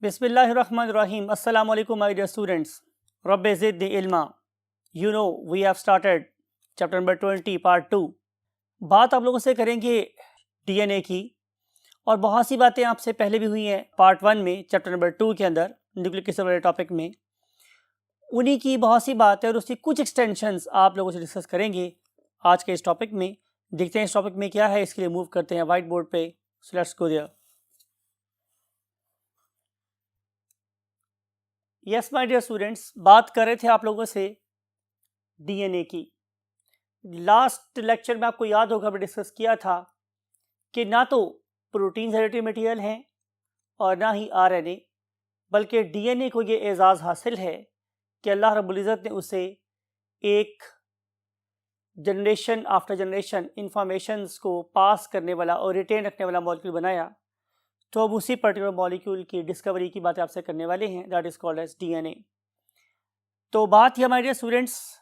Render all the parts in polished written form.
Bismillahirrahmanirrahim. Assalamu alaikum, my dear students. Rabbi zidni ilma. You know, we have started chapter number 20, part 2. बात आप लोगों से करेंगे DNA की, और बहुत सी बातें आपसे पहले भी हुई हैं पार्ट 1 में, चैप्टर नंबर 2 के अंदर न्यूक्लिक एसिड वाले टॉपिक में। उन्हीं की बहुत सी बातें और उसकी कुछ एक्सटेंशंस आप लोगों से डिस्कस करेंगे आज के इस टॉपिक में। देखते हैं इस टॉपिक में क्या है, इसके लिए मूव करते हैं व्हाइट बोर्ड पे। So let's go there. Yes my dear students, बात कर रहे थे आप लोगों से डीएनए की। लास्ट लेक्चर में आपको याद होगा हमने डिस्कस किया था कि ना तो प्रोटीन हेरिडिटरी मटेरियल हैं और ना ही आरएनए, बल्कि डीएनए को ये एजाज़ हासिल है कि अल्लाह रब्बुल इज़्ज़त ने उसे एक जनरेशन आफ्टर जनरेशन इंफॉर्मेशंस को पास करने वाला और रिटेन रखने वाला मॉलिक्यूल बनाया। तो अब उसी पर्टिकुलर मॉलिक्यूल की डिस्कवरी की बातें आपसे करने वाले हैं, that is called as DNA. तो बात ही हमारे dear students,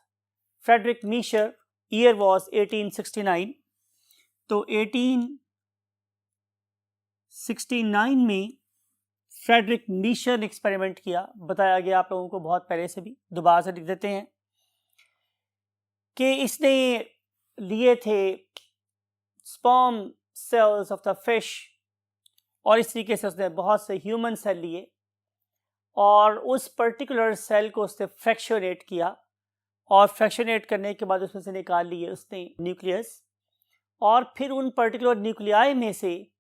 Friedrich Miescher, year was 1869। तो 1869 में फ्रेडरिक मीशर ने एक्सपेरिमेंट किया। बताया गया आप लोगों को बहुत पहले से भी, दोबारा से लिख देते हैं कि इसने लिए थे sperm cells of the fish, और इस तरीके से उसने बहुत से ह्यूमन सेल लिए और उस पर्टिकुलर सेल को उसने फ्रैक्शनेट किया, और फ्रैक्शनेट करने के बाद उसमें से निकाल लिए उसने न्यूक्लियस, और फिर उन पर्टिकुलर न्यूक्लियाई में से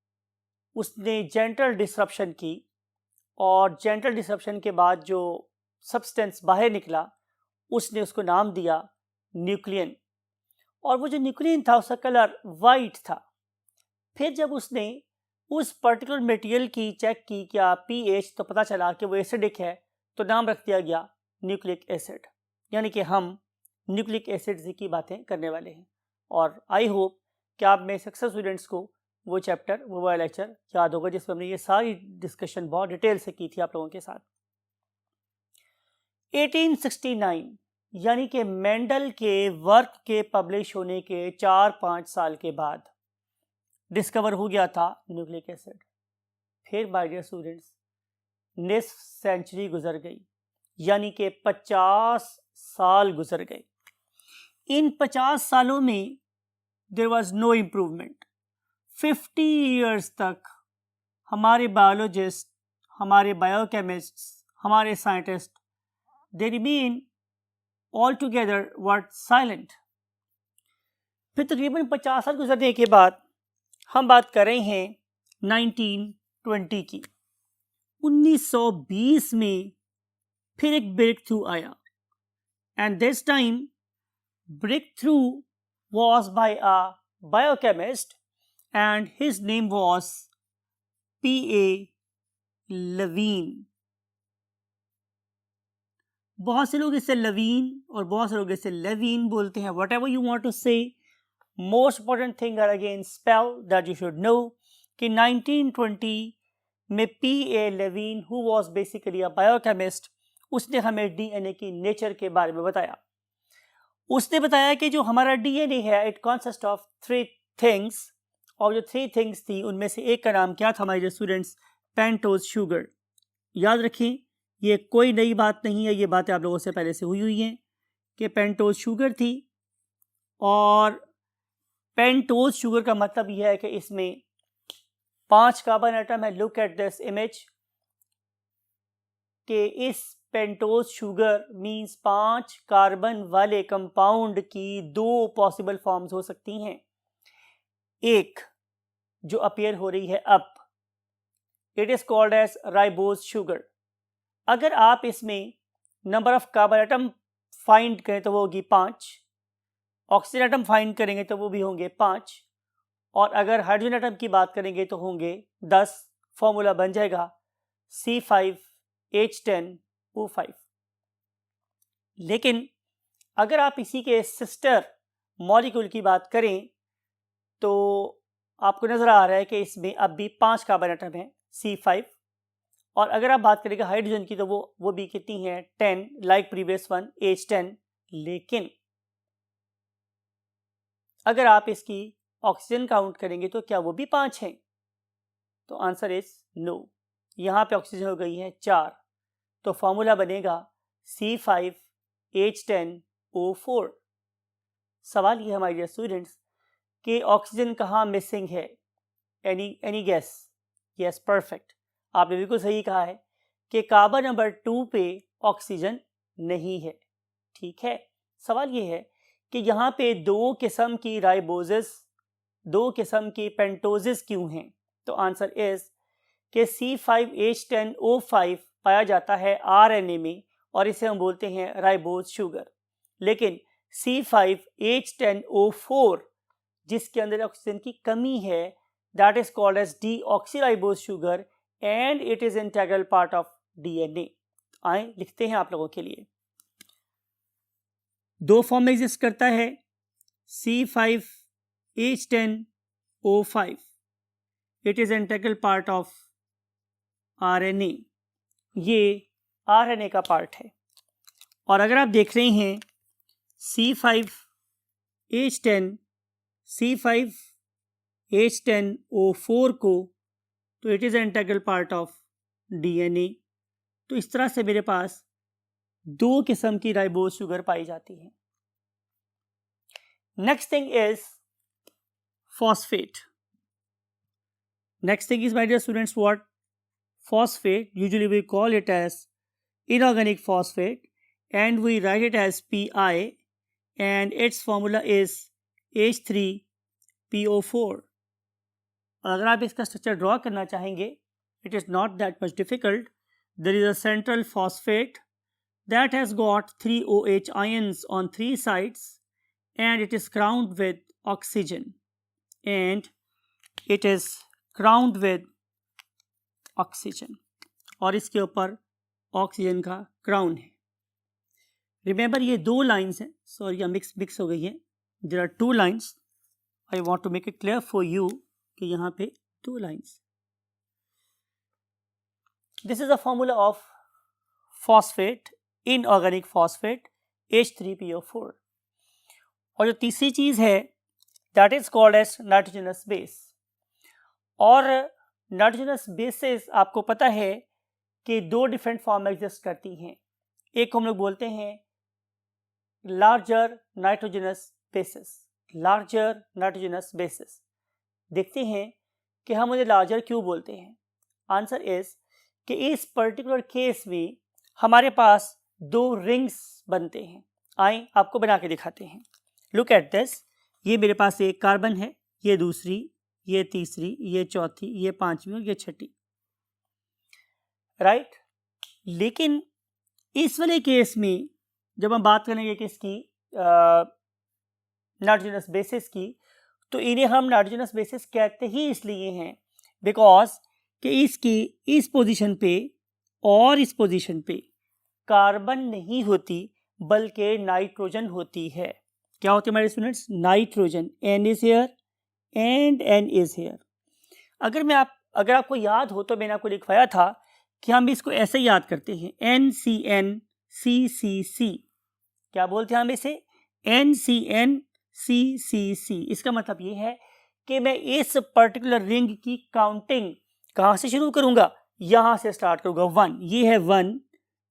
उसने जेंटल डिसरप्शन की, और जेंटल डिसरप्शन के बाद जो सब्सटेंस बाहर निकला उसने उसको नाम दिया न्यूक्लियन। और वो जो न्यूक्लियन था उसका कलर वाइट था। फिर जब उसने उस पर्टिकुलर मटेरियल की चेक की क्या पीएच, तो पता चला कि वो एसिडिक है, तो नाम रख दिया गया न्यूक्लिक एसिड। यानी कि हम न्यूक्लिक एसिड की बातें करने वाले हैं। और आई होप कि आप में सक्सेस स्टूडेंट्स को वो चैप्टर, वो वाला लेक्चर याद होगा जिसमें हमने ये सारी डिस्कशन बहुत डिटेल से की थी आप लोगों के साथ। 1869 यानी कि मेंडल के वर्क के पब्लिश होने के 4-5 साल के बाद डिस्कवर हो गया था न्यूक्लिक एसिड। फिर माय डियर स्टूडेंट्स, निस्फ सेंचुरी गुजर गई, यानी कि 50 साल गुजर गए। इन 50 सालों में there was no improvement. 50 years तक हमारे बायोलॉजिस्ट, हमारे बायोकेमिस्ट्स, हमारे scientist, they remain all together very silent. फिर तकरीबन 50 साल गुजरने के बाद हम बात कर रहे हैं 1920 की। 1920 में फिर एक ब्रेक थ्रू आया, and this time breakthrough was by a biochemist and his name was P.A. Levine. बहुत से लोग इसे लवीन और बहुत से लोग इसे लेवीन बोलते हैं, whatever you want to say. Most important thing are again spell that you should know कि 1920 में P.A. Levine, who was basically a biochemist, उसने हमें डीएनए की नेचर के बारे में बताया। उसने बताया कि जो हमारा डीएनए है इट कॉन्सिस्ट ऑफ 3 थिंग्स, और जो 3 थिंग्स थी उनमें से एक का नाम क्या था हमारे स्टूडेंट्स, पेंटोज शुगर। याद रखें, ये कोई नई बात नहीं है, ये बातें आप लोगों से पहले से हुई हैं कि पेंटोज शुगर थी। और पेंटोज शुगर का मतलब यह है कि इसमें 5 कार्बन एटम है। लुक एट दिस इमेज कि इस पेंटोज शुगर मींस 5 कार्बन वाले कंपाउंड की 2 पॉसिबल फॉर्म्स हो सकती हैं। एक जो अपीयर हो रही है अब, it is called as ribose sugar. अगर आप इसमें number of carbon atom find करें तो वो होगी 5, ऑक्सीजन एटम फाइंड करेंगे तो वो भी होंगे 5, और अगर हाइड्रोजन एटम की बात करेंगे तो होंगे 10। फॉर्मूला बन जाएगा C5H10O5। लेकिन अगर आप इसी के सिस्टर मॉलिक्यूल की बात करें तो आपको नजर आ रहा है कि इसमें अब भी 5 कार्बन एटम है C5, और अगर आप बात करेंगे हाइड्रोजन की तो वो भी कितनी है 10, लाइक प्रीवियस वन H10। लेकिन अगर आप इसकी ऑक्सीजन काउंट करेंगे तो क्या वो भी 5 हैं? तो आंसर इज नो। यहाँ पे ऑक्सीजन हो गई है 4, तो फॉर्मूला बनेगा C5H10O4। सवाल ये हमारे डियर स्टूडेंट्स कि ऑक्सीजन कहाँ मिसिंग है? Any guess? यस, परफेक्ट, आपने बिल्कुल सही कहा है कि कार्बन नंबर 2 पे ऑक्सीजन नहीं है। ठीक है, सवाल ये है कि यहाँ पे 2 किस्म की राइबोजेस, 2 किस्म की पेंटोजेस क्यों हैं? तो आंसर इज कि C5H10O5 पाया जाता है RNA में और इसे हम बोलते हैं राइबोज शुगर, लेकिन C5H10O4 जिसके अंदर ऑक्सीजन की कमी है, that is called as deoxyribose sugar and it is integral part of DNA। आए लिखते हैं आप लोगों के लिए। 2 फॉर्म में एग्जिस्ट करता है C5H10O5, it is integral part of RNA, ये RNA का पार्ट है। और अगर आप देख रहे हैं C5H10O4 को, तो it is integral part of DNA। तो इस तरह से मेरे पास 2 किस्म की राइबोज शुगर पाई जाती है। Next thing is phosphate. Next thing is, my dear students, what? Phosphate. Usually we call it as inorganic phosphate and we write it as Pi, and its formula is H3PO4. अगर आप इसका structure draw करना चाहेंगे, it is not that much difficult. There is a central phosphate that has got 3 OH ions on 3 sides and it is crowned with oxygen, and it is crowned with oxygen, और इसके ऊपर oxygen का crown है। Remember ये 2 lines हैं, sorry ये mix हो गई है। There are 2 lines, I want to make it clear for you कि यहाँ पे 2 lines. This is a formula of phosphate, inorganic phosphate H3PO4। और जो तीसरी चीज है that is called as nitrogenous base. और नाइट्रोजनस बेसेस आपको पता है कि 2 डिफरेंट फॉर्म एग्जिस्ट करती हैं। एक हम लोग बोलते हैं larger nitrogenous bases, larger nitrogenous bases. देखते हैं कि हम उन्हें लार्जर क्यों बोलते हैं। आंसर इज कि इस पर्टिकुलर केस में हमारे पास 2 रिंग्स बनते हैं। आए आपको बना के दिखाते हैं। लुक एट दिस, ये मेरे पास एक कार्बन है, ये दूसरी, ये तीसरी, ये चौथी, ये 5वीं और ये 6ठी, राइट। लेकिन इस वाले केस में जब हम बात करेंगे किसकी, नाइट्रोजनस बेसिस की, तो इन्हें हम नाइट्रोजनस बेसिस कहते ही इसलिए हैं बिकॉज कि इसकी इस पोजीशन पे और इस पोजीशन पे कार्बन नहीं होती बल्कि नाइट्रोजन होती है। क्या होती है हमारे students? Nitrogen. N is here and N is here. अगर आपको याद हो तो मैंने आपको लिखवाया था कि हम इसको ऐसे याद करते हैं, NCNCCC। क्या बोलते हैं हम इसे? NCNCCC। इसका मतलब ये है कि मैं इस पर्टिकुलर रिंग की काउंटिंग कहाँ से शुरू करूंगा? यहाँ से स्टार्ट करूंगा। 1, ये है 1,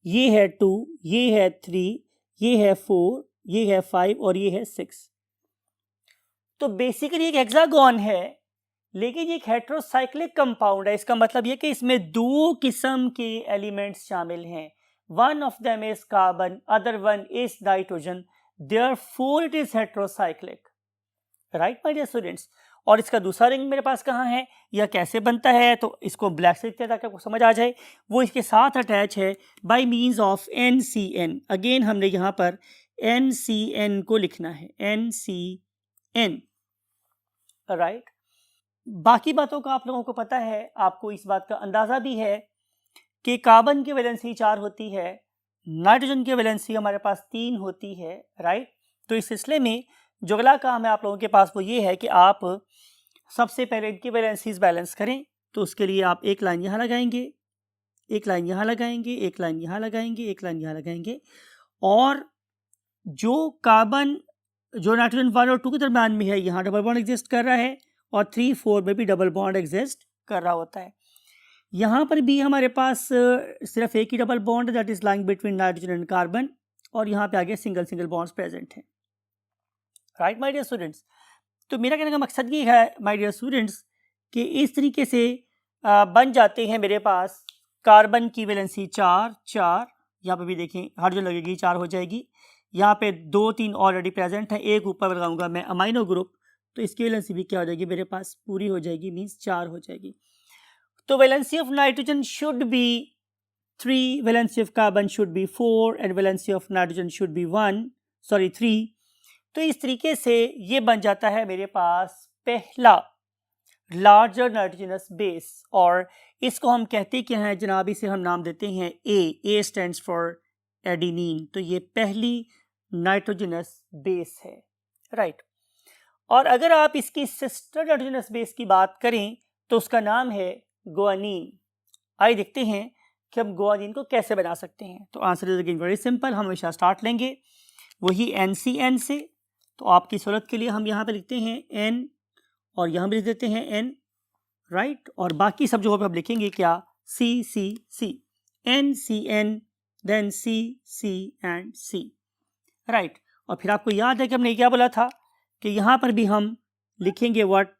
ये है 2, ये है 3, ये है 4, ये है 5 और ये है 6। तो बेसिकली एक हेक्सागोन है, लेकिन ये एक हेट्रोसाइक्लिक कंपाउंड है। इसका मतलब ये कि इसमें 2 किस्म के एलिमेंट्स शामिल हैं। One of them is carbon, other one is nitrogen, therefore it is heterocyclic, right my dear students. और इसका दूसरा रिंग मेरे पास कहाँ है, यह कैसे बनता है? तो इसको ब्लैक से लिखते हैं ताकि आपको समझ आ जाए। वो इसके साथ अटैच है bye means of NCN। Again हमने यहाँ पर NCN को लिखना है, NCN, राइट। बाकी बातों का आप लोगों को पता है, आपको इस बात का अंदाजा भी है कि कार्बन की वैलेंसी 4 होती है, नाइट्रोजन की वैलेंसी हमारे पास 3 होती है, राइट। तो इस सिलसिले में जो अगला काम है आप लोगों के पास वो ये है कि आप सबसे पहले इनकी वैलेंसीज बैलेंस करें। तो उसके लिए आप एक लाइन यहाँ लगाएंगे, एक लाइन यहाँ लगाएंगे, एक लाइन यहाँ लगाएंगे, एक लाइन यहाँ लगाएंगे, और जो कार्बन जो नाइट्रोजन 1 और 2 के दरम्यान में है यहाँ डबल बॉन्ड एग्जिस्ट कर रहा है, और 3, 4 में भी डबल बॉन्ड एग्जिस्ट कर रहा होता है। यहाँ पर भी हमारे पास सिर्फ एक ही double bond that is lying between nitrogen and carbon, और यहाँ पे आगे सिंगल सिंगल बॉन्ड्स प्रेजेंट हैं। राइट माय डियर स्टूडेंट्स, तो मेरा कहने का मकसद ये है माय डियर स्टूडेंट्स कि इस तरीके से बन जाते हैं मेरे पास कार्बन की वैलेंसी 4 4, यहाँ पे भी देखें हर जो लगेगी 4 हो जाएगी, यहाँ पे 2 3 ऑलरेडी प्रेजेंट है, एक ऊपर लगाऊंगा मैं अमाइनो ग्रुप, तो इसकी वैलेंसी भी क्या हो जाएगी मेरे पास पूरी हो जाएगी, मीन्स 4 हो जाएगी। तो valency of nitrogen should be 3, valency of carbon should be 4 and valency of nitrogen should be 3। तो इस तरीके से ये बन जाता है मेरे पास पहला लार्जर नाइट्रोजनस बेस, और इसको हम कहते क्या हैं जनाब, इसे हम नाम देते हैं ए स्टैंड्स फॉर एडिनिन। तो ये पहली नाइट्रोजनस बेस है, राइट। और अगर आप इसकी सिस्टर नाइट्रोजनस बेस की बात करें तो उसका नाम है गुआनिन। आइए देखते हैं कि हम गुआनिन को कैसे बना सकते हैं। तो answer is again very simple, हम हमेशा स्टार्ट लेंगे वही NCN से। तो आपकी सहूलत के लिए हम यहाँ पे लिखते हैं N और यहाँ भी लिख देते हैं N, राइट। और बाकी सब जो हम लिखेंगे क्या, CCC, NCN, then CC and C, right. और फिर आपको याद है कि हमने क्या बोला था कि यहाँ पर भी हम लिखेंगे व्हाट,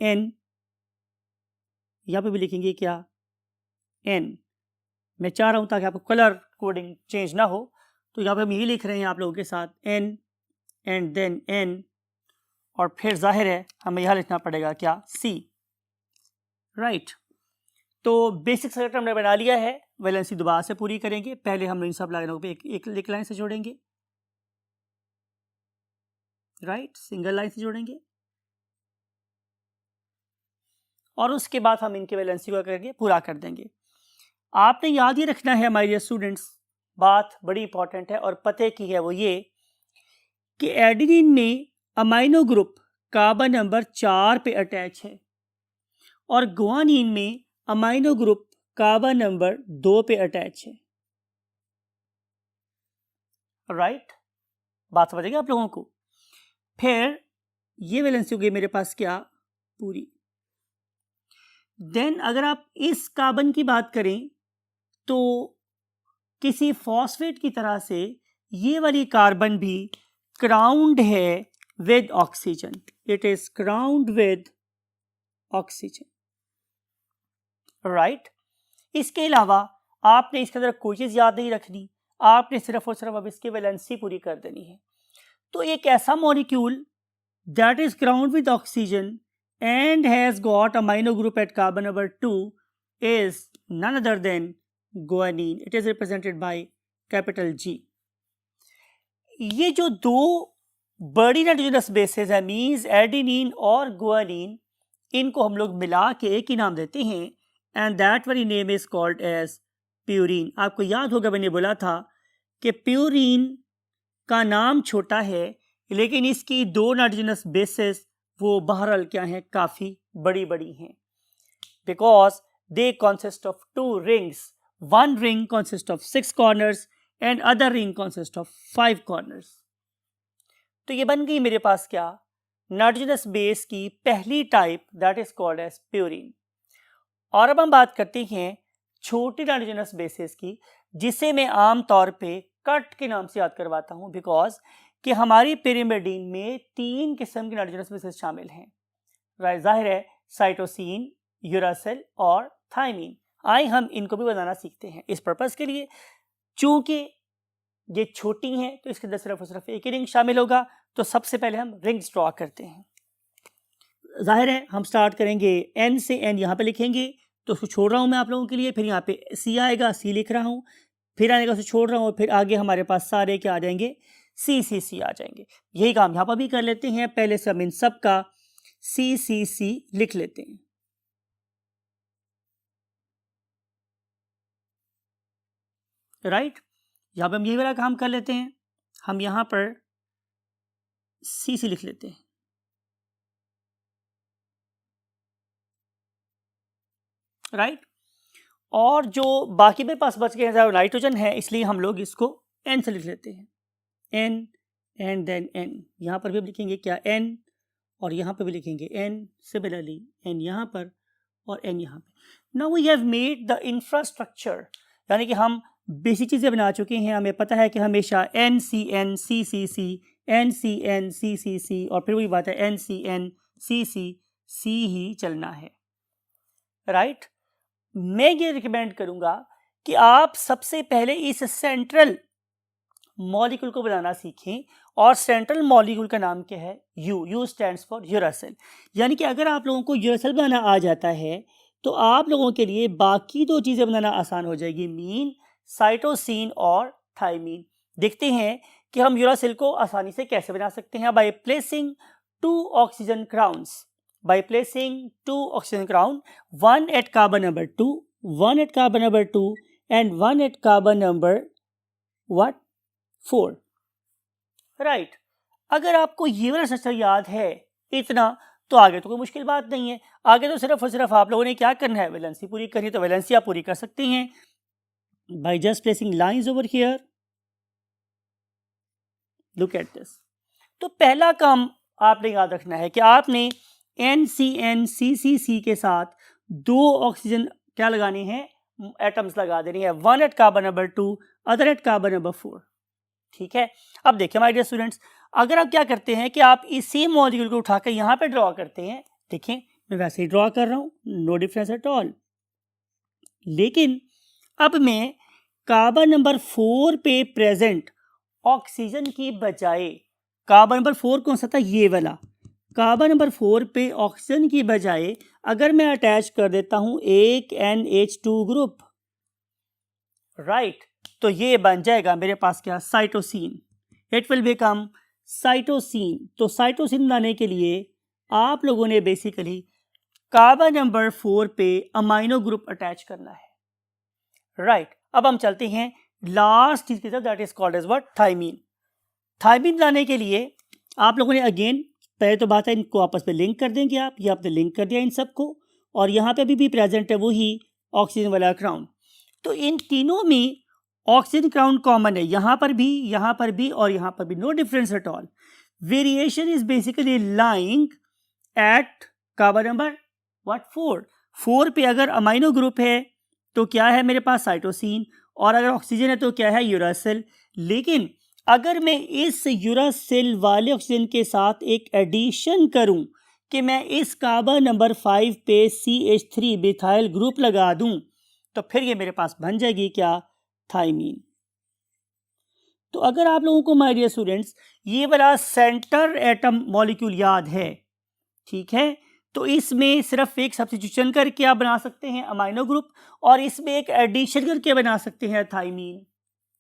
N, यहाँ पे भी लिखेंगे क्या, N। मैं चाह रहा हूँ ताकि आपको कलर कोडिंग चेंज ना हो, तो यहाँ पे हम यही लिख रहे हैं आप लोगों के साथ N एंड देन N, और फिर जाहिर है हमें यहाँ लिखना पड़ेगा क्या, C, राइट। तो बेसिक स्ट्रक्चर हमने बना लिया है, वैलेंसी दोबारा से पूरी करेंगे। पहले हम इन सब लाइनों पे एक लाइन से जोड़ेंगे, राइट, सिंगल लाइन से जोड़ेंगे, और उसके बाद हम इनके वैलेंसी को करके पूरा कर देंगे। आपने याद ही रखना है माय डियर स्टूडेंट्स, बात बड़ी इंपॉर्टेंट है और पते की है, वो ये कि एडेनिन में अमाइनो ग्रुप कार्बन नंबर 4 पे अटैच है और गुआनिन में अमाइनो ग्रुप कार्बन नंबर 2 पे अटैच है, राइट। बात समझ गए आप लोगों को। फिर ये वैलेंसी हो गई मेरे पास क्या, पूरी। देन अगर आप इस कार्बन की बात करें तो किसी फॉस्फेट की तरह से ये वाली कार्बन भी क्राउंड है with oxygen, it is crowned with oxygen, right. इसके अलावा आपने इसके अंदर कोई चीज याद नहीं रखनी, आपने सिर्फ और सिर्फ अब इसकी वैलेंसी पूरी कर देनी है। तो एक ऐसा molecule that is crowned with oxygen and has got amino group at carbon number 2 is none other than guanine. It is represented by capital G. ये जो दो बड़ी नाइट्रोजनस बेसेस है, मीन्स एडेनिन और गुआनिन, इनको हम लोग मिला के एक ही नाम देते हैं and that very name is called as purine. आपको याद होगा मैंने बोला था कि प्यूरीन का नाम छोटा है लेकिन इसकी दो नाइट्रोजनस बेसेस वो बहरहाल क्या हैं, काफ़ी बड़ी बड़ी हैं, because they consist of 2 rings, 1 ring consists of 6 corners and other ring consists of 5 corners। तो ये बन गई मेरे पास क्या, नाइट्रोजनस बेस की पहली type that is called as purine. और अब हम बात करते हैं छोटी नाइट्रोजनस बेसेस की, जिसे मैं आम तौर पे कट के नाम से याद करवाता हूँ, बिकॉज कि हमारी पिरिमिडीन में 3 किस्म की नाइट्रोजनस बेसेस शामिल हैं, राइट। जाहिर है साइटोसिन, यूरासिल और थाइमीन। आए हम इनको भी बनाना सीखते हैं। इस पर्पस के लिए चूंकि ये छोटी हैं तो इसके अंदर सिर्फ और सिर्फ एक ही रिंग शामिल होगा, तो सबसे पहले हम रिंग्स ड्रॉ करते हैं। जाहिर है हम स्टार्ट करेंगे N से, N यहाँ पे लिखेंगे तो उसको छोड़ रहा हूँ मैं आप लोगों के लिए, फिर यहाँ पे C आएगा, C लिख रहा हूँ, फिर आने का उसको छोड़ रहा हूँ, फिर आगे हमारे पास सारे क्या आ जाएंगे, CCC आ जाएंगे। यही काम यहाँ पर भी कर लेते हैं, पहले से हम इन सब का CCC लिख लेते हैं, राइट। यहाँ पे हम यही वाला काम कर लेते हैं, हम यहाँ पर CC लिख लेते हैं, राइट। और जो बाकी मेरे पास बच गए हैं नाइट्रोजन है, इसलिए हम लोग इसको N से लिख लेते हैं, N एंड देन N। यहाँ पर भी हम लिखेंगे क्या, N, और यहाँ पर भी लिखेंगे N, सिमिलरली N यहाँ पर और N यहाँ पे। Now we have made the infrastructure, यानी कि हम बेसिक चीज़ें बना चुके हैं। हमें पता है कि हमेशा NCNCCC NCNCCC और फिर वही बात है NCNCCC ही चलना है, राइट। मैं ये रिकमेंड करूँगा कि आप सबसे पहले इस सेंट्रल मॉलिक्यूल को बनाना सीखें, और सेंट्रल मॉलिक्यूल का नाम क्या है? You stands for uracil. यानी कि अगर आप लोगों को यूरासिल बनाना आ जाता है तो आप लोगों के लिए बाकी दो चीज़ें बनाना आसान हो जाएगी, मीन, साइटोसिन और थाइमीन। देखते हैं कि हम यूरासिल को आसानी से कैसे बना सकते हैं। By placing 2 oxygen crowns, by placing 2 oxygen crown, 1 at carbon number 2, 1 at carbon number 2 and 1 at carbon number what? 4, right। अगर आपको ये वाला स्ट्रक्चर याद है इतना, तो आगे तो कोई मुश्किल बात नहीं है। आगे तो सिर्फ और सिर्फ आप लोगों ने क्या करना है, वैलेंसी पूरी करनी है। तो वैलेंसी आप पूरी कर सकते हैं by just placing lines over here, look at this। तो पहला काम आपने याद रखना है कि आपने NCNCCC के साथ 2 ऑक्सीजन क्या लगाने हैं, एटम्स लगा देनी है, 1 at carbon number 2, other at carbon number 4, ठीक है। अब देखिए माय डियर स्टूडेंट्स, अगर आप क्या करते हैं कि आप इसी मॉलिक्यूल को उठाकर यहाँ पे ड्रॉ करते हैं, देखें मैं वैसे ही ड्रॉ कर रहा हूँ, नो डिफरेंस एट ऑल। लेकिन अब मैं कार्बन नंबर 4 पे प्रेजेंट ऑक्सीजन की बजाय, कार्बन नंबर 4 कौन सा था, ये वाला, कार्बन नंबर 4 पे ऑक्सीजन की बजाय अगर मैं अटैच कर देता हूं एक NH2 ग्रुप, राइट, तो ये बन जाएगा मेरे पास क्या, cytosine. It will become cytosine. तो साइटोसिन बनाने के लिए आप लोगों ने बेसिकली कार्बन नंबर 4 पे अमाइनो ग्रुप अटैच करना है, राइट। अब हम चलते हैं लास्ट चीज की तरफ, that is called as what, thymine. Thymine बनाने के लिए आप लोगों ने अगेन पहले तो बात है इनको आपस में लिंक कर देंगे आप, ये आपने लिंक कर दिया इन सबको, और यहाँ पे भी प्रेजेंट है वही ऑक्सीजन वाला क्राउन। तो इन तीनों में ऑक्सीजन क्राउन कॉमन है, यहाँ पर भी और यहाँ पर भी, no difference at all. Variation is basically lying at carbon number what, 4 पे अगर अमाइनो ग्रुप है तो क्या है मेरे पास, साइटोसिन, और अगर ऑक्सीजन है तो क्या है, यूरासिल। लेकिन अगर मैं इस यूरासिल वाले ऑक्सीजन के साथ एक एडिशन करूं कि मैं इस कार्बन नंबर 5 पे CH3 मिथाइल ग्रुप लगा दूं, तो फिर ये मेरे पास बन जाएगी क्या, थाइमीन। तो अगर आप लोगों को माय डियर स्टूडेंट्स ये वाला सेंटर एटम मॉलिक्यूल याद है, ठीक है, तो इसमें सिर्फ एक सब्स्टिट्यूशन करके आप बना सकते हैं अमाइनो ग्रुप, और इसमें एक एडिशन करके बना सकते हैं थाइमीन।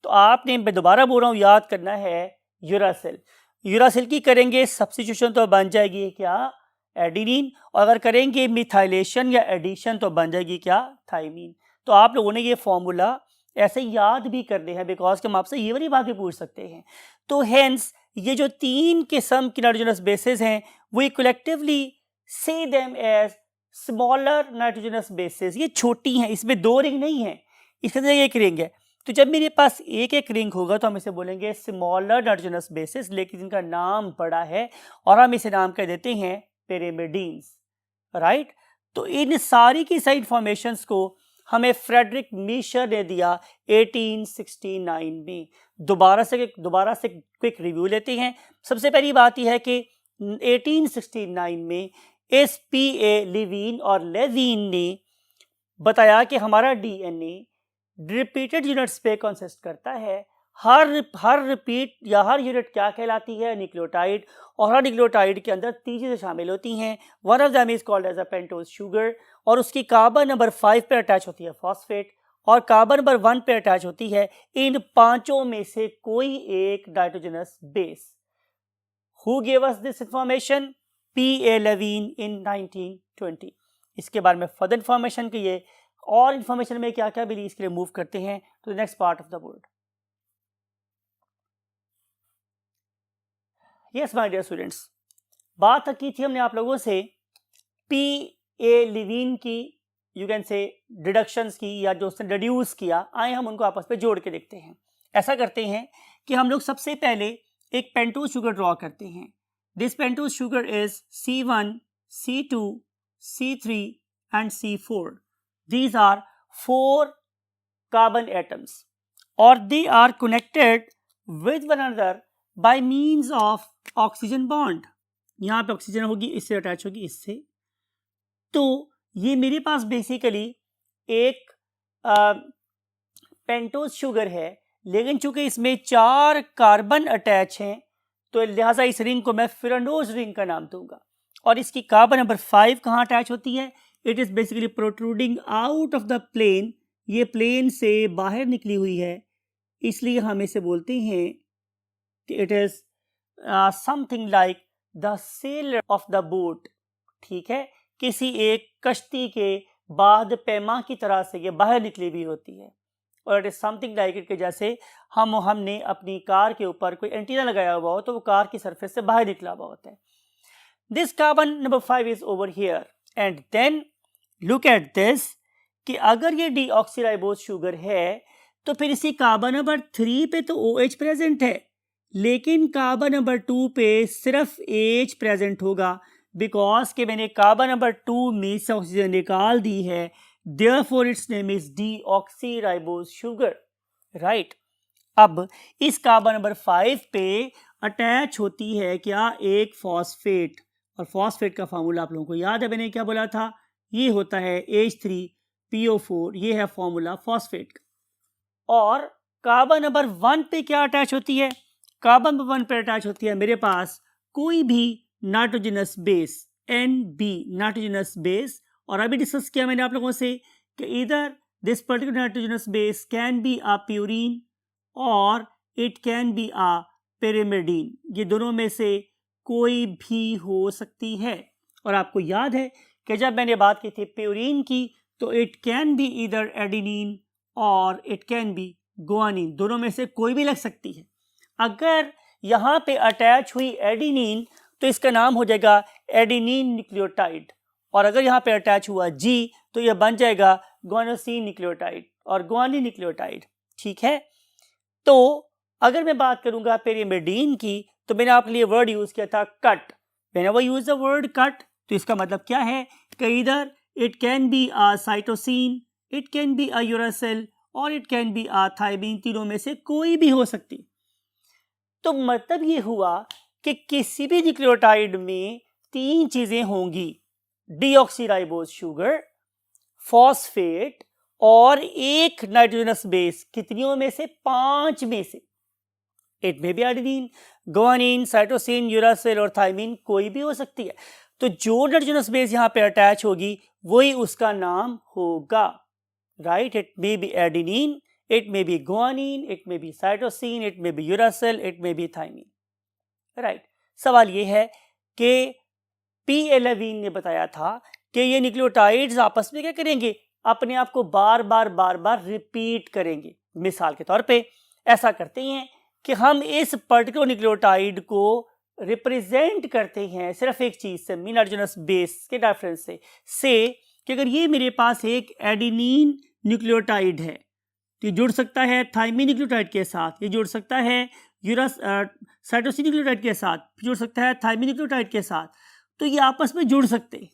तो आपने, मैं दोबारा बोल रहा हूँ, याद करना है यूरासिल। यूरासिल की करेंगे सब्स्टिट्यूशन तो बन जाएगी क्या, एडिनिन, और अगर करेंगे मिथाइलेशन या एडिशन तो बन जाएगी क्या, थाइमीन। तो आप लोगों ने ये फॉर्मूला ऐसे याद भी करने हैं, बिकॉज कि हम आपसे ये वाली बात भी पूछ सकते हैं। तो हेंस ये जो 3 किस्म की नाइट्रोजनस बेसेस हैं, we collectively say them as smaller nitrogenous bases. ये छोटी हैं, इसमें 2 रिंग नहीं है, इसके अंदर एक रिंग है। तो जब मेरे पास एक रिंग होगा तो हम इसे बोलेंगे स्मॉलर नाइट्रोजनस बेसिस, लेकिन इनका नाम बड़ा है और हम इसे नाम कह देते हैं पिरिमिडीन्स, राइट। तो इन सारी की सारी इंफॉर्मेशंस को हमें फ्रेडरिक मीशर ने दिया 1869 में। दोबारा से क्विक रिव्यू लेते हैं। सबसे पहली बात यह है कि 1869 में SPA लिवीन और लेविन ने बताया कि हमारा DNA रिपीटेड यूनिट्स पे कंसिस्ट करता है। हर रिपीट या हर यूनिट क्या कहलाती है, न्यूक्लियोटाइड, और हर न्यूक्लियोटाइड के अंदर 3 चीजें शामिल होती हैं। One of them is called as a pentose sugar, और उसकी कार्बन नंबर 5 पे अटैच होती है फॉस्फेट, और कार्बन नंबर 1 पे अटैच होती है इन 5 में से कोई एक nitrogenous base. Who gave us this information, P.A. Levene in 1920। इसके बारे में फर्दर इंफॉर्मेशन के लिए और इंफॉर्मेशन में क्या क्या मिली, इसके लिए मूव करते हैं to the next part of the board. Yes my dear students, बात की थी हमने आप लोगों से P.A. लेविन की, यू कैन से डिडक्शंस की, या जो उसने डिड्यूस किया, आए हम उनको आपस में जोड़ के देखते हैं। ऐसा करते हैं कि हम लोग सबसे पहले एक पेंटोज शुगर ड्रॉ करते हैं। This pentose sugar is C1, C2, C3 and C4। these are 4 carbon atoms or they are connected with one another by means of oxygen bond. यहाँ पे ऑक्सीजन होगी, इससे अटैच होगी इससे. तो ये मेरे पास बेसिकली एक पेंटोज शुगर है, लेकिन चूंकि इसमें 4 कार्बन अटैच हैं तो लिहाजा इस रिंग को मैं फिरानोज रिंग का नाम दूंगा. और इसकी कार्बन नंबर 5 कहाँ अटैच होती है? It is basically protruding out of the plane. ये प्लेन से बाहर निकली हुई है, इसलिए हम इसे बोलते हैं कि it is something like the sail of the boat. ठीक है, किसी एक कश्ती के बाद पैमा की तरह से ये बाहर निकली हुई होती है. और it is something like it के जैसे हमने अपनी कार के ऊपर कोई एंटीना लगाया हुआ हो तो वो कार की सरफेस से बाहर निकला हुआ होता है. This carbon number 5 is over here and then look at this कि अगर ये डीऑक्सीराइबोज शुगर है तो फिर इसी कार्बन नंबर 3 पे तो OH प्रेजेंट है, लेकिन कार्बन नंबर 2 पे सिर्फ H प्रेजेंट होगा बिकॉज कि मैंने कार्बन नंबर 2 में से ऑक्सीजन निकाल दी है. Therefore it's name is deoxyribose sugar. Right, अब इस कार्बन नंबर 5 पे अटैच होती है क्या? एक फॉस्फेट. और फॉस्फेट का फार्मूला आप लोगों को याद है, मैंने क्या बोला था? ये होता है H3PO4. ये है फॉर्मूला फॉस्फेट का. और कार्बन नंबर 1 पे क्या अटैच होती है? कार्बन नंबर 1 पे अटैच होती है मेरे पास कोई भी nitrogenous base, NB nitrogenous base. और अभी डिस्कस किया मैंने आप लोगों से कि इधर this particular nitrogenous base can be a purine और इट कैन बी अ पेरिमिडीन. ये दोनों में से कोई भी हो सकती है. और आपको याद है कि जब मैंने बात की थी प्यूरिन की तो it can be either adenine और इट कैन बी गुआनिन. दोनों में से कोई भी लग सकती है. अगर यहाँ पे अटैच हुई एडिनिन तो इसका नाम हो जाएगा एडिनिन न्यूक्लियोटाइड. और अगर यहाँ पे अटैच हुआ G तो यह बन जाएगा गुआनोसिन न्यूक्लियोटाइड और गुआनिन न्यूक्लियोटाइड. ठीक है, तो अगर मैं बात करूंगा पेरिमिडीन की तो मैंने आपके लिए वर्ड यूज किया था cut. Whenever use the word cut तो इसका मतलब क्या है कि इधर it can be a cytosine, it can be a uracil और it can be a thymine. तीनों में से कोई भी हो सकती. तो मतलब ये हुआ कि किसी भी न्यूक्लियोटाइड में 3 चीजें होंगी: डीऑक्सीराइबोज शुगर, फॉस्फेट और एक नाइट्रोजनस बेस. कितनियों में से? 5 में से. It may be adenine, guanine, cytosine, uracil और थायमीन. कोई भी हो सकती है. तो जो नाइट्रोजनस बेस यहाँ पे अटैच होगी वही उसका नाम होगा. Right, it may be adenine, it may be guanine, it may be cytosine, it may be uracil, it may be thymine. Right, सवाल ये है कि P. लेविन ने बताया था कि ये न्यूक्लियोटाइड्स आपस में क्या करेंगे? अपने आप को बार बार रिपीट करेंगे. मिसाल के तौर पे ऐसा करते हैं कि हम इस पर्टिकुलर न्यूक्लियोटाइड को रिप्रेजेंट करते हैं सिर्फ एक चीज से, नाइट्रोजनस बेस के रेफरेंस से कि अगर ये मेरे पास एक एडेनिन न्यूक्लियोटाइड है तो ये जुड़ सकता है थायमीन न्यूक्लियोटाइड के साथ, ये जुड़ सकता है साइटोसिन न्यूक्लियोटाइड के साथ, जुड़ सकता है थायमीन न्यूक्लियोटाइड के साथ. तो ये आपस में जुड़ सकते हैं.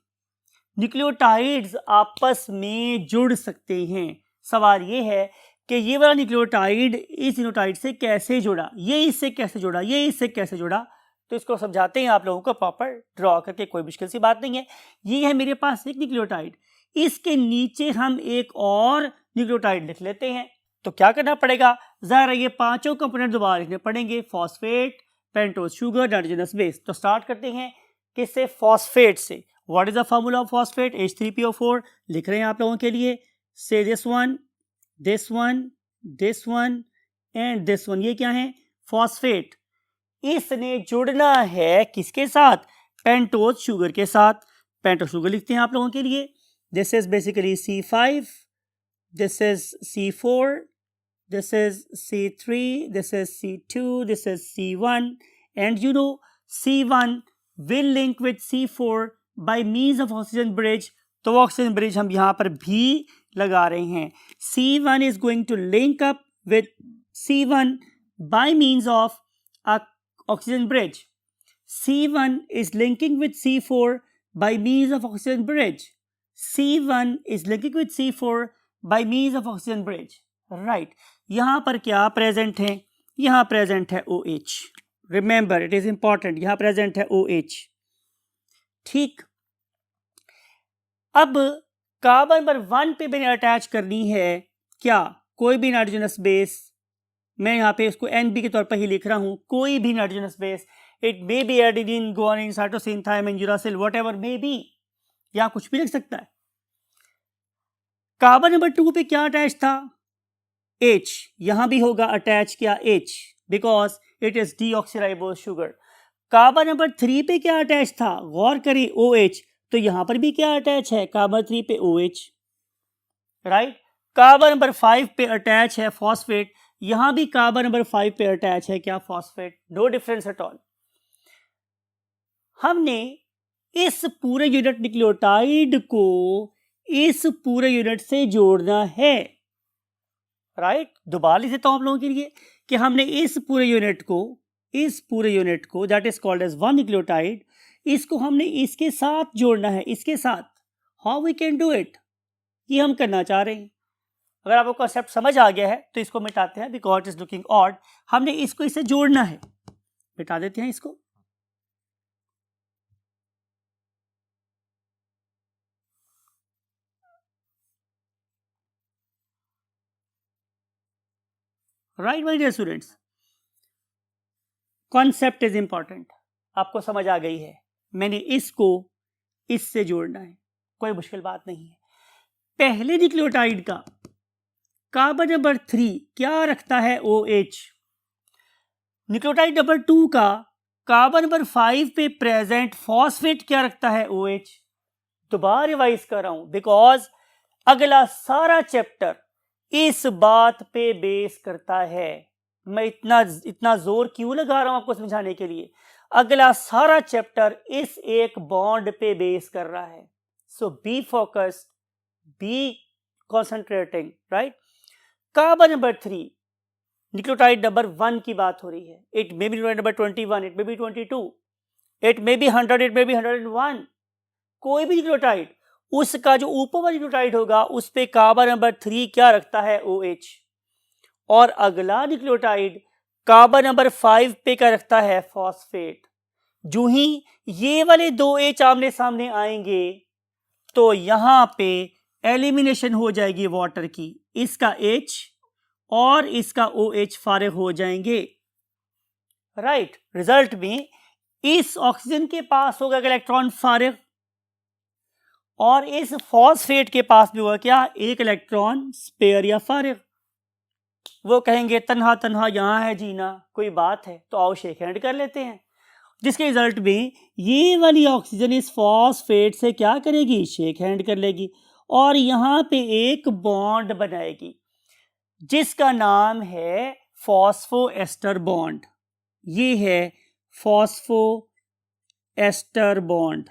न्यूक्लियोटाइड्स आपस में जुड़ सकते हैं. सवाल ये है कि ये वाला न्यूक्लियोटाइड इस न्यूक्लियोटाइड से कैसे जुड़ा, ये इससे कैसे जुड़ा, ये इससे कैसे जुड़ा. तो इसको समझाते हैं आप लोगों को प्रॉपर ड्रॉ करके. कोई मुश्किल सी बात नहीं है. ये है मेरे पास एक न्यूक्लियोटाइड, इसके नीचे हम एक और न्यूक्लियोटाइड लिख लेते हैं. तो क्या करना पड़ेगा? ज़रा ये 5 कंपोनेंट दोबारा लिखने पड़ेंगे: phosphate, pentose sugar, nitrogenous base. तो स्टार्ट करते हैं किससे? फॉस्फेट से. What is the formula of phosphate? H3PO4. लिख रहे हैं आप लोगों के लिए. से this one, this one, this one and this one. ये क्या है? फॉस्फेट. इसने जुड़ना है किसके साथ? पेंटोज शुगर के साथ. पेंटोज शुगर लिखते हैं आप लोगों के लिए. This is basically C5, this is C4, this is C3, this is C2, this is C1, and you know C1 will link with C4 by means of oxygen bridge. तो oxygen bridge हम यहाँ पर भी लगा रहे हैं. C1 is going to link up with C1 by means of a oxygen bridge. C1 is linking with C4 by means of oxygen bridge. C1 is linking with C4 by means of oxygen bridge. Right. यहां पर क्या present है? यहां present है OH. Remember it is important, यहां present है OH. ठीक. अब कार्बन नंबर 1 पे मैंने अटैच करनी है क्या? कोई भी नाइट्रोजनस बेस. मैं यहाँ पे इसको NB के तौर पर ही लिख रहा हूं. कोई भी nitrogenous base. It may be adenine, guanine, cytosine, thymine, uracil, whatever may be. यहाँ कुछ भी लिख सकता है. कार्बन नंबर 2 पे क्या अटैच था? H. यहां भी होगा अटैच क्या? H, because it is deoxyribose sugar. Carbon number 3 पे क्या अटैच था? गौर करिए OH. तो यहां पर भी क्या अटैच है? कार्बन 3 पे OH. राइट. कार्बन नंबर 5 पे अटैच है फॉस्फेट. यहां भी कार्बन नंबर 5 पे अटैच है क्या? Phosphate. No difference at all. हमने इस पूरे यूनिट न्यूक्लियोटाइड को इस पूरे यूनिट से जोड़ना है. राइट. दोबारा लिख देता हूं आप लोगों के लिए कि हमने इस पूरे यूनिट को that is called as one nucleotide, इसको हमने इसके साथ जोड़ना है. इसके साथ. How we can do it? ये हम करना चाह रहे हैं. अगर आपको कॉन्सेप्ट समझ आ गया है तो इसको मिटाते हैं because it is looking odd. हमने इसको इससे जोड़ना है. मिटा देते हैं इसको. Right my dear students. Concept is important. आपको समझ आ गई है. मैंने इसको इससे जोड़ना है. कोई मुश्किल बात नहीं है. पहले न्यूक्लियोटाइड का कार्बन नंबर 3 क्या रखता है? OH. न्यूक्लियोटाइड नंबर 2 का कार्बन नंबर 5 पे प्रेजेंट फॉस्फेट क्या रखता है? OH. दोबारा रिवाइज कर रहा हूं बिकॉज अगला सारा चैप्टर इस बात पे बेस करता है. मैं इतना जोर क्यों लगा रहा हूं आपको समझाने के लिए? अगला सारा चैप्टर इस एक बॉन्ड पे बेस कर रहा है. So be focused, be concentrating. Right. Carbon number 3 nucleotide number 1 की बात हो रही है. It may be number 21, it may be 22, it may be 100, it may be 101. कोई भी न्यूक्लियोटाइड, उसका जो ऊपर वाला न्यूक्लियोटाइड होगा उस पे कार्बन नंबर 3 क्या रखता है? OH. और अगला न्यूक्लियोटाइड कार्बन नंबर 5 पे क्या रखता है? फॉस्फेट. जो ही ये वाले दो H आमने सामने आएंगे तो यहां पे एलिमिनेशन हो जाएगी वाटर की. इसका H और इसका OH फारिग हो जाएंगे. राइट. रिजल्ट में इस ऑक्सीजन के पास होगा इलेक्ट्रॉन फारिग और इस फॉस्फेट के पास भी होगा क्या? एक इलेक्ट्रॉन स्पेयर या फारिग. वो कहेंगे तन्हा तन्हा यहां है जीना, कोई बात है तो आओ शेक हैंड कर लेते हैं. जिसके रिजल्ट में ये वाली ऑक्सीजन इस फॉस्फेट से क्या करेगी? शेक हैंड कर लेगी और यहां पे एक बॉन्ड बनाएगी जिसका नाम है फॉस्फो एस्टर बॉन्ड. ये है फॉस्फो एस्टर बॉन्ड.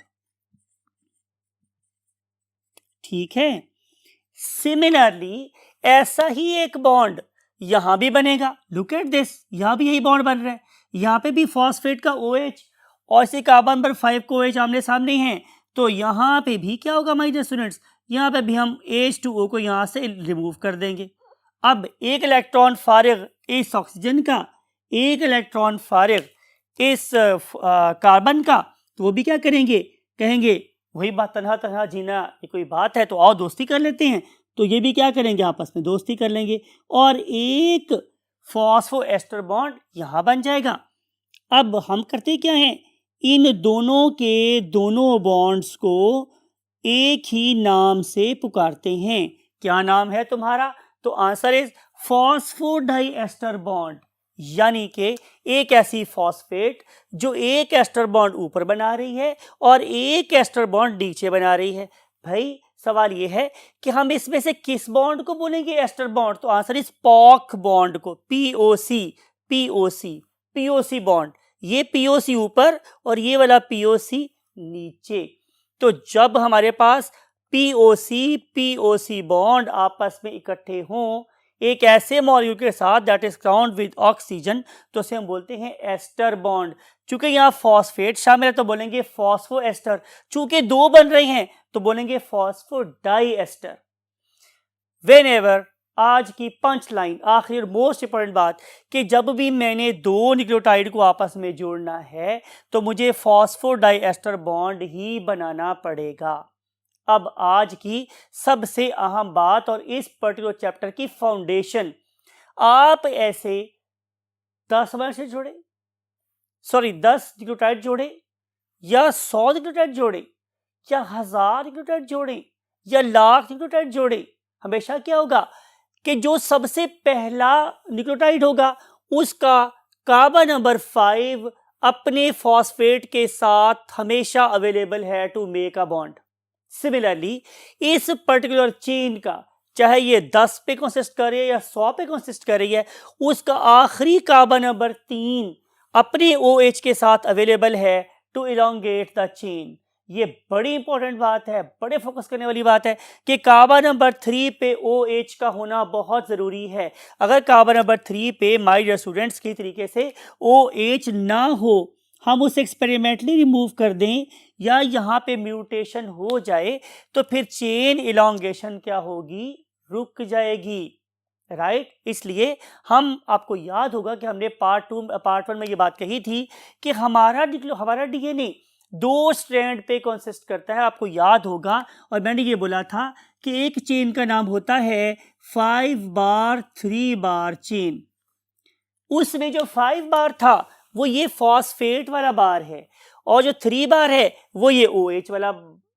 ठीक है. सिमिलरली ऐसा ही एक बॉन्ड यहां भी बनेगा. Look at this. यहां भी यही बॉन्ड बन रहा है. यहां पे भी फॉस्फेट का OH और इसी कार्बन नंबर 5 को OH आमने सामने हैं. तो यहां पे भी क्या होगा माय डियर स्टूडेंट्स? यहां पे भी हम H2O को यहां से रिमूव कर देंगे. अब एक इलेक्ट्रॉन फारिग इस ऑक्सीजन का, एक इलेक्ट्रॉन फारिग इस कार्बन का. तो वो भी क्या करेंगे? कहेंगे वही बात, तन्हा तन्हा जीना ये कोई बात है तो आओ दोस्ती कर लेते हैं. तो ये भी क्या करेंगे? आपस में दोस्ती कर लेंगे और एक फॉस्फो एस्टर बॉन्ड यहां बन जाएगा. अब हम करते क्या हैं? इन दोनों के दोनों बॉन्ड्स को एक ही नाम से पुकारते हैं. क्या नाम है तुम्हारा? तो आंसर इज फॉस्फोडाई एस्टर बॉन्ड. यानी कि एक ऐसी फॉस्फेट जो एक एस्टर बॉन्ड ऊपर बना रही है और एक एस्टर बॉन्ड नीचे बना रही है. भाई सवाल ये है कि हम इसमें से किस बॉन्ड को बोलेंगे एस्टर बॉन्ड? तो आंसर इज पॉक बॉन्ड को. POC bond. ये POC ऊपर और ये वाला POC नीचे. तो जब हमारे पास POC बॉन्ड आपस में इकट्ठे हों, एक ऐसे मॉलिक्यूल के साथ that is crowned with oxygen, तो उसे हम बोलते हैं एस्टर बॉन्ड। चूंकि यहाँ फॉस्फेट शामिल है तो बोलेंगे फॉस्फो एस्टर, चूंकि दो बन रहे हैं तो बोलेंगे फॉस्फो डाई एस्टर। व्हेनेवर, आज की पंच लाइन, आखिरी और मोस्ट इंपॉर्टेंट बात, कि जब भी मैंने दो न्यूक्लियोटाइड को आपस में जोड़ना है तो मुझे फॉस्फो डाई एस्टर बॉन्ड ही बनाना पड़ेगा। अब आज की सबसे अहम बात और इस पर्टिकुलर चैप्टर की फाउंडेशन, आप ऐसे 10 से जोड़े, 10 न्यूक्लियोटाइड जोड़े या 100 न्यूक्लियोटाइड जोड़े या 1000 न्यूक्लियोटाइड जोड़े या लाख न्यूक्लियोटाइड जोड़े, हमेशा क्या होगा कि जो सबसे पहला न्यूक्लियोटाइड होगा उसका कार्बन नंबर 5 अपने फॉस्फेट के साथ हमेशा अवेलेबल है to make a bond. Similarly इस पर्टिकुलर चेन का चाहे ये 10 पे कंसिस्ट करे या 100 पे कंसिस्ट करे है, उसका आखिरी कार्बन नंबर 3 अपने OH के साथ अवेलेबल है टू इलोंगेट द चेन। ये बड़ी इंपॉर्टेंट बात है, बड़े फोकस करने वाली बात है कि कार्बन नंबर 3 पे OH का होना बहुत ज़रूरी है। अगर कार्बन नंबर 3 पे माय डियर स्टूडेंट्स की तरीके से OH ना हो, हम उसे एक्सपेरिमेंटली रिमूव कर दें या यहाँ पे म्यूटेशन हो जाए तो फिर चेन इलोंगेशन क्या होगी, रुक जाएगी, राइट। इसलिए हम, आपको याद होगा कि हमने पार्ट 1 में ये बात कही थी कि हमारा DNA 2 स्ट्रैंड पे कंसिस्ट करता है, आपको याद होगा। और मैंने ये बोला था कि एक चेन का नाम होता है 5 बार 3 बार चेन। उसमें जो 5 बार था वो ये फॉस्फेट वाला बार है और जो 3 बार है वो ये OH वाला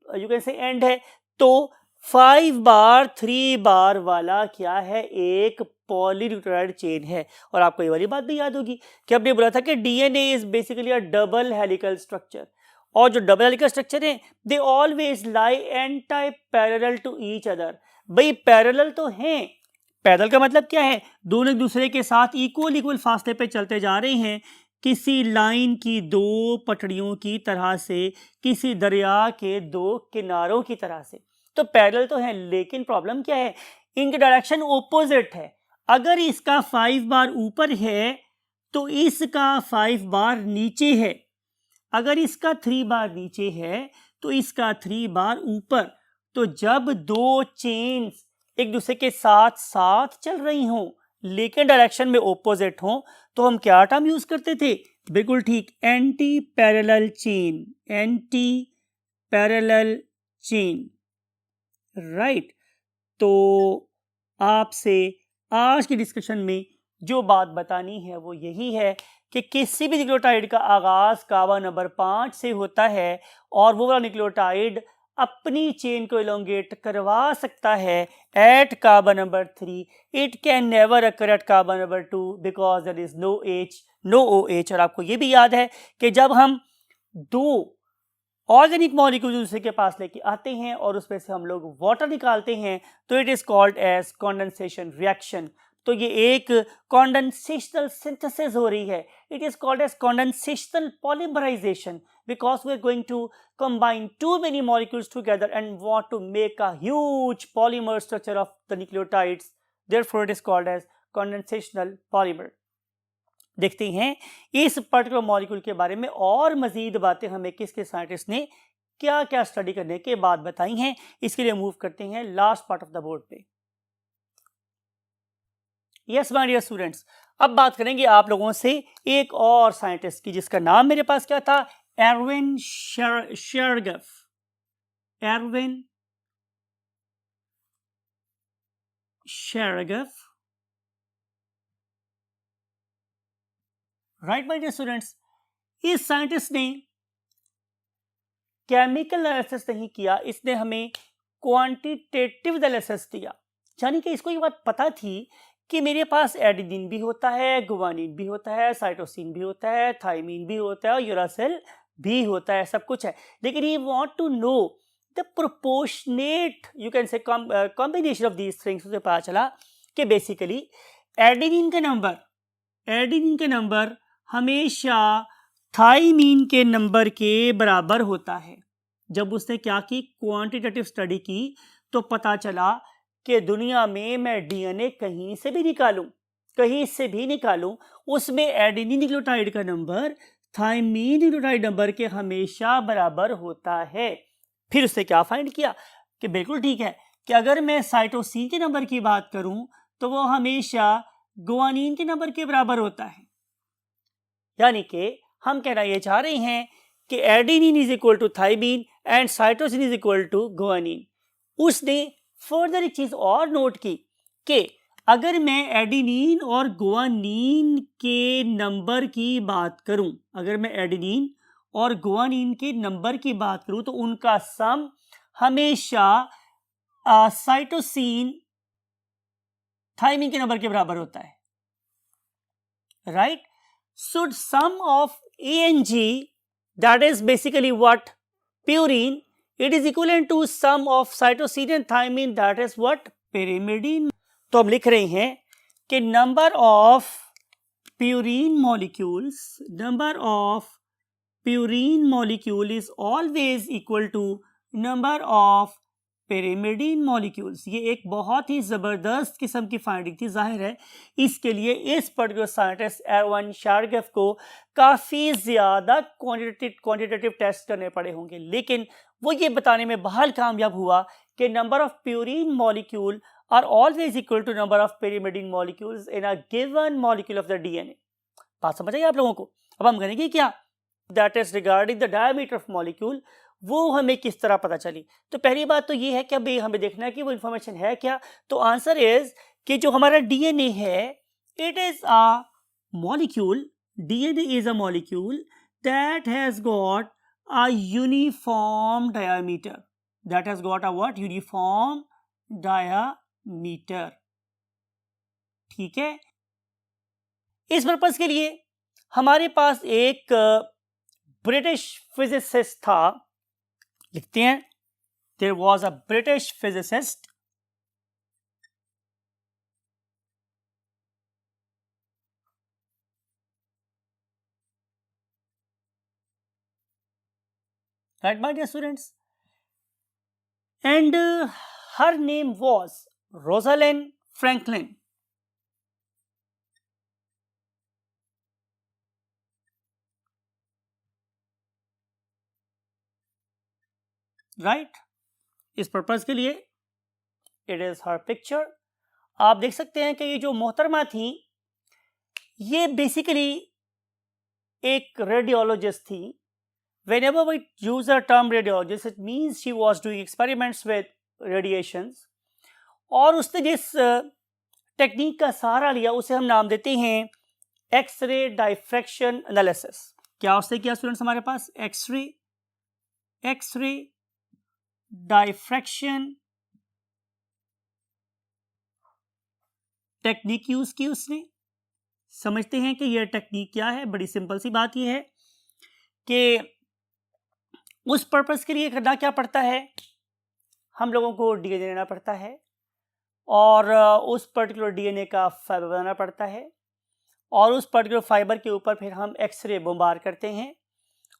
यू कैन से एंड है। तो 5 बार 3 बार वाला क्या है, एक पॉलीन्यूक्लियोटाइड चेन है। और आपको ये वाली बात भी याद होगी कि हमने बोला था कि DNA is basically a double helical structure, और जो डबल हेलिकल स्ट्रक्चर है they always lie anti parallel to each other. भाई पैरेलल तो हैं, पैरेलल का मतलब क्या है, दोनों एक दूसरे के साथ इक्वल फासले पे चलते जा रहे हैं, किसी लाइन की दो पटड़ियों की तरह से, किसी दरिया के दो किनारों की तरह से। तो पैरेलल तो है, लेकिन प्रॉब्लम क्या है, इनके डायरेक्शन ओपोजिट है। अगर इसका 5 बार ऊपर है तो इसका 5 बार नीचे है, अगर इसका 3 बार नीचे है तो इसका 3 बार ऊपर। तो जब दो चेन्स एक दूसरे के साथ साथ चल रही हों लेकिन डायरेक्शन में ओपोजिट हों तो हम क्या टर्म यूज करते थे, बिल्कुल ठीक, anti parallel chain, anti parallel chain, right. तो आपसे आज की डिस्कशन में जो बात बतानी है वो यही है कि किसी भी न्यूक्लियोटाइड का आगाज कार्बन नंबर 5 से होता है और वो वाला न्यूक्लियोटाइड अपनी चेन को इलोंगेट करवा सकता है at carbon number 3। It can never occur at carbon number 2 because there is no OH। और आपको ये भी याद है कि जब हम दो ऑर्गेनिक मॉलिक्यूल दूसरे के पास लेके आते हैं और उसमें से हम लोग वाटर निकालते हैं तो it is called as condensation reaction. तो ये एक कंडेंसेशनल सिंथेसिस हो रही है, it is called as condensational polymerization because we are going to combine too many molecules together and want to make a huge polymer structure of the nucleotides, therefore it is called as condensational polymer। देखते हैं इस particular molecule के बारे में और मजीद बातें हमें किसके साइंटिस्ट ने क्या क्या स्टडी करने के बाद बताई हैं। इसके लिए मूव करते हैं last part of the board पे। यस माय डियर स्टूडेंट्स, अब बात करेंगे आप लोगों से एक और साइंटिस्ट की जिसका नाम मेरे पास क्या था, Erwin Chargaff. Erwin Chargaff, right my dear students. इस साइंटिस्ट ने केमिकल एनालिसिस नहीं किया, इसने हमें क्वांटिटेटिव एनालिसिस दिया। यानी कि इसको ये बात पता थी कि मेरे पास एडेनिन भी होता है, गुवानिन भी होता है, साइटोसिन भी होता है, थाइमिन भी होता है और यूरासिल भी होता है, सब कुछ है, लेकिन he want to know the proportionate you can say combination of these things. उसे पता चला कि बेसिकली एडेनिन का नंबर हमेशा थाइमिन के नंबर के बराबर होता है। जब उसने क्या की, क्वांटिटेटिव स्टडी की तो पता चला कि दुनिया में मैं डीएनए कहीं से भी निकालूं, उसमें एडेनिन न्यूक्लियोटाइड का नंबर थाइमीन न्यूक्लियोटाइड नंबर के हमेशा बराबर होता है। फिर उससे क्या फाइंड किया कि बिल्कुल ठीक है कि अगर मैं साइटोसिन के नंबर की बात करूं तो वो हमेशा गुआनिन के नंबर के बराबर होता है। यानी कि हम कहना ये चाह रहे हैं कि adenine is equal to thymine and cytosine is equal to guanine. उसने फर्दर एक चीज और नोट की कि अगर मैं एडेनिन और गुआनिन के नंबर की बात करूं, तो उनका सम हमेशा साइटोसिन थाइमीन के नंबर के बराबर होता है, right? So sum of A and G, that is basically what? Purine. It is equivalent to sum of cytosine and thymine, that is what? Pyrimidine. तो हम लिख रहे हैं कि number of purine molecule is always equal to number of pyrimidine molecules। ये एक बहुत ही ज़बरदस्त किस्म की फाइंडिंग थी। जाहिर है इसके लिए इस पर्टिकुलर साइंटिस्ट एरवन शार्गेफ को काफ़ी ज़्यादा क्वांटिटेटिव टेस्ट करने पड़े होंगे, लेकिन वो ये बताने में बहाल कामयाब हुआ कि number of purine molecule are always equal to number of pyrimidine molecules in a given molecule of the DNA। बात समझ आई आप लोगों को? अब हम करेंगे क्या? That is regarding the diameter of molecule, वो हमें किस तरह पता चली। तो पहली बात तो ये है कि अभी हमें देखना है कि वो इंफॉर्मेशन है क्या। तो आंसर इज कि जो हमारा डीएनए है, it is a molecule, DNA is a molecule that has got a uniform diameter, uniform diameter. ठीक है, इस पर्पस के लिए हमारे पास एक ब्रिटिश फिजिसिस्ट था, लिखते हैं there was a British physicist right my dear students, and her name was Rosalind Franklin। Right, इस पर्पस के लिए इट इज हर पिक्चर। आप देख सकते हैं कि ये जो मोहतरमा थी, ये बेसिकली एक रेडियोलॉजिस्ट थी। Whenever we use the term radiologist, it means she was doing experiments with radiations, और उसने जिस टेक्निक का सहारा लिया उसे हम नाम देते हैं एक्सरे डाइफ्रैक्शन एनालिसिस। क्या उससे किया स्टूडेंट्स हमारे पास? एक्सरे डाइफ्रैक्शन टेक्निक यूज की उसने। समझते हैं कि यह टेक्निक क्या है? बड़ी सिंपल सी बात यह है कि उस पर्पस के लिए करना क्या पड़ता है, हम लोगों को डीएनए लेना पड़ता है और उस पर्टिकुलर डीएनए का फाइबर बनाना पड़ता है, और उस पर्टिकुलर फाइबर के ऊपर फिर हम एक्सरे बमबार करते हैं,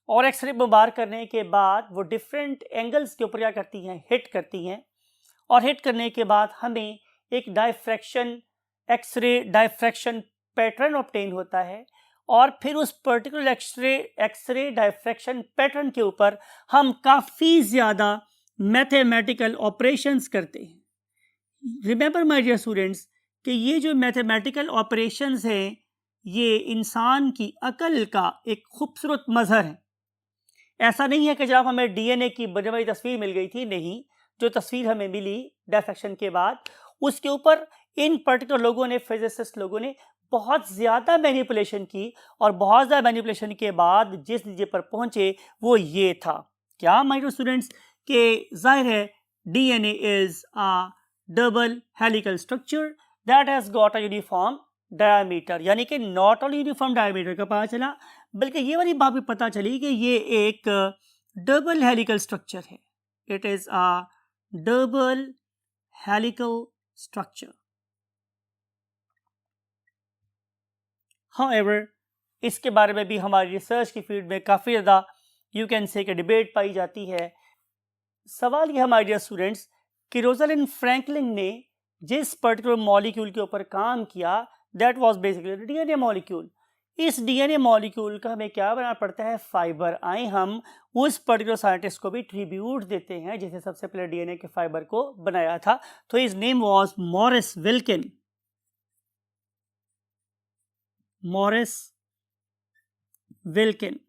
और एक्सरे बमबार करने के बाद वो डिफरेंट एंगल्स के ऊपर क्या करती हैं? हिट करती हैं, और हिट करने के बाद हमें एक diffraction x-ray diffraction pattern obtain होता है, और फिर उस पर्टिकुलर एक्सरे डाइफ्रैक्शन पैटर्न के ऊपर हम काफ़ी ज़्यादा मैथमेटिकल ऑपरेशंस करते हैं। रिमेंबर माय डियर स्टूडेंट्स कि ये जो मैथमेटिकल ऑपरेशंस हैं, ये इंसान की अकल का एक खूबसूरत मज़हर है। ऐसा नहीं है कि जब हमें डीएनए की बनी हुई तस्वीर मिल गई थी, नहीं, जो तस्वीर हमें मिली डाइफ्रैक्शन के बाद, उसके ऊपर इन पर्टिकुलर लोगों ने, फिजिसिस्ट लोगों ने बहुत ज़्यादा मैनिपुलेशन की, और बहुत ज़्यादा मैनिपुलेशन के बाद जिस नतीजे पर पहुंचे वो ये था। क्या माय डियर स्टूडेंट्स? के जाहिर है DNA is a double helical structure that has got a uniform diameter, यानी कि नॉट ओनली यूनिफॉर्म डायमीटर का पता चला, बल्कि ये वाली बात भी पता चली कि ये एक डबल हेलिकल स्ट्रक्चर है। It is a double helical structure. However, इसके बारे में भी हमारी रिसर्च की फील्ड में काफ़ी ज़्यादा यू कैन से कि डिबेट पाई जाती है। सवाल यह हमारे डियर स्टूडेंट्स कि रोज़लिंड फ्रैंकलिन ने जिस पर्टिकुलर मॉलिक्यूल के ऊपर काम किया that was basically DNA molecule. इस डीएनए मॉलिक्यूल का हमें क्या बनाना पड़ता है, फाइबर। आए हम उस पर्टिकुलर साइंटिस्ट को भी ट्रिब्यूट देते हैं जिसने सबसे पहले डीएनए के फाइबर को बनाया था। तो his name was Morris Wilkin. Morris Wilkin,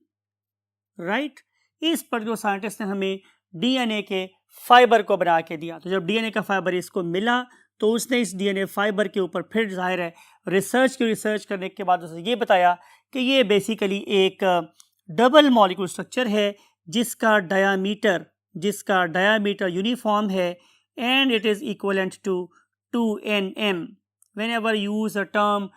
right. इस पर्टिकुलर साइंटिस्ट ने हमें डीएनए के फाइबर को बना के दिया। तो जब डीएनए का फाइबर इसको मिला तो उसने इस डीएनए फाइबर के ऊपर फिर जाहिर है रिसर्च करने के बाद उसने ये बताया कि ये बेसिकली एक डबल मॉलिक्यूल स्ट्रक्चर है जिसका डायामीटर यूनिफॉर्म है and it is equivalent to 2nm। Whenever use a term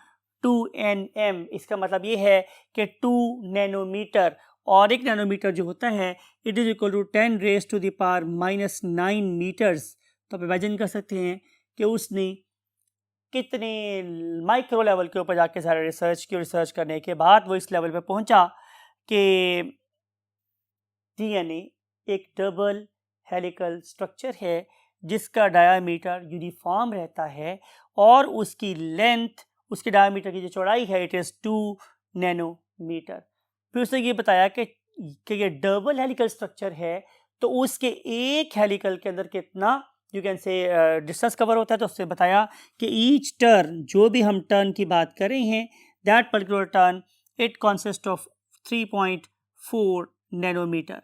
2nm, इसका मतलब ये है कि 2 नैनोमीटर, और 1 नैनोमीटर जो होता है it is equal to 10⁻⁹ metres. तो आप इमेजिन कर सकते हैं कि उसने कितने माइक्रो लेवल के ऊपर जाके सारे रिसर्च करने के बाद वो इस लेवल पे पहुंचा कि डीएनए एक डबल हेलिकल स्ट्रक्चर है जिसका डायामीटर यूनिफॉर्म रहता है और उसकी लेंथ, उसके डायामीटर की जो चौड़ाई है इट इज़ 2 नैनोमीटर। फिर उसने ये बताया कि ये डबल हेलिकल स्ट्रक्चर है तो उसके एक हेलिकल के अंदर कितना यू कैन से डिस्टेंस कवर होता है। तो उससे बताया कि ईच टर्न, जो भी हम टर्न की बात कर रहे हैं, that particular turn it consist of 3.4 nanometre.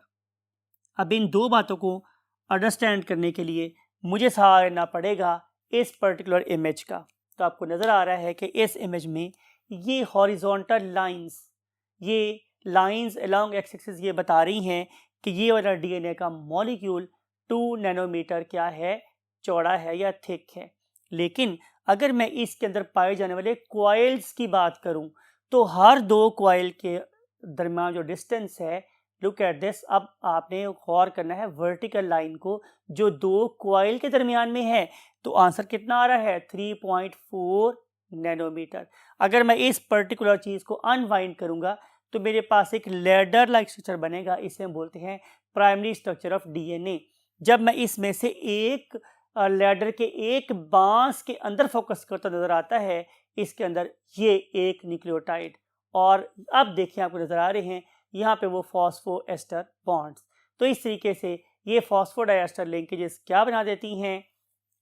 अब इन दो बातों को अंडरस्टैंड करने के लिए मुझे सहारा लेना पड़ेगा इस पर्टिकुलर इमेज का। तो आपको नज़र आ रहा है कि इस इमेज में ये हॉरिजॉन्टल लाइंस, ये लाइंस अलोंग एक्स एक्सिस ये बता रही हैं कि ये वाला डीएनए का मॉलिक्यूल 2 नैनोमीटर क्या है, चौड़ा है या थिक है। लेकिन अगर मैं इसके अंदर पाए जाने वाले क्वाइल्स की बात करूं तो हर दो क्वाइल के दरमियान जो डिस्टेंस है, लुक एट दिस। अब आपने गौर करना है वर्टिकल लाइन को जो दो क्वाइल के दरमियान में है। तो आंसर कितना आ रहा है, 3.4 नैनोमीटर। अगर मैं इस पर्टिकुलर चीज़ को अनवाइंड करूंगा तो मेरे पास एक लैडर लाइक स्ट्रक्चर बनेगा। इसे हम बोलते हैं प्राइमरी स्ट्रक्चर ऑफ डीएनए। जब मैं इसमें से एक लैडर के एक बांस के अंदर फोकस करता नजर आता है, इसके अंदर ये एक न्यूक्लियोटाइड, और अब देखिए आपको नजर आ रहे हैं यहाँ पे वो फॉस्फोएस्टर बॉन्ड्स। तो इस तरीके से ये फॉस्फोडाइएस्टर लिंकेजेस क्या बना देती हैं,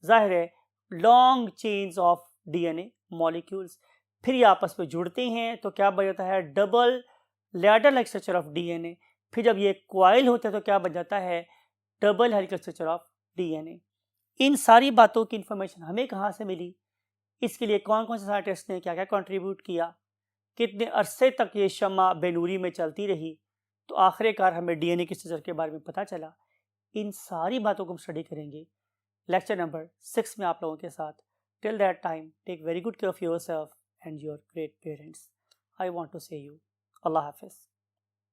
जाहिर है long chains of DNA molecules. फिर ये आपस में जुड़ते हैं तो क्या बन जाता है, double ladder like structure of DNA. फिर जब ये क्वाइल होता है तो क्या बन जाता है, double helical structure of DNA. इन सारी बातों की इंफॉर्मेशन हमें कहाँ से मिली, इसके लिए कौन कौन से साइंटिस्ट ने क्या क्या कंट्रीब्यूट किया, कितने अरसे तक ये शम्मा बेनूरी में चलती रही, तो आखिरकार हमें डीएनए के स्ट्रक्चर के बारे में पता चला। इन सारी बातों को हम स्टडी करेंगे लेक्चर नंबर 6 में आप लोगों के साथ। Till that time take very good care of yourself and your great parents. I want to say you अल्लाह हाफिज़।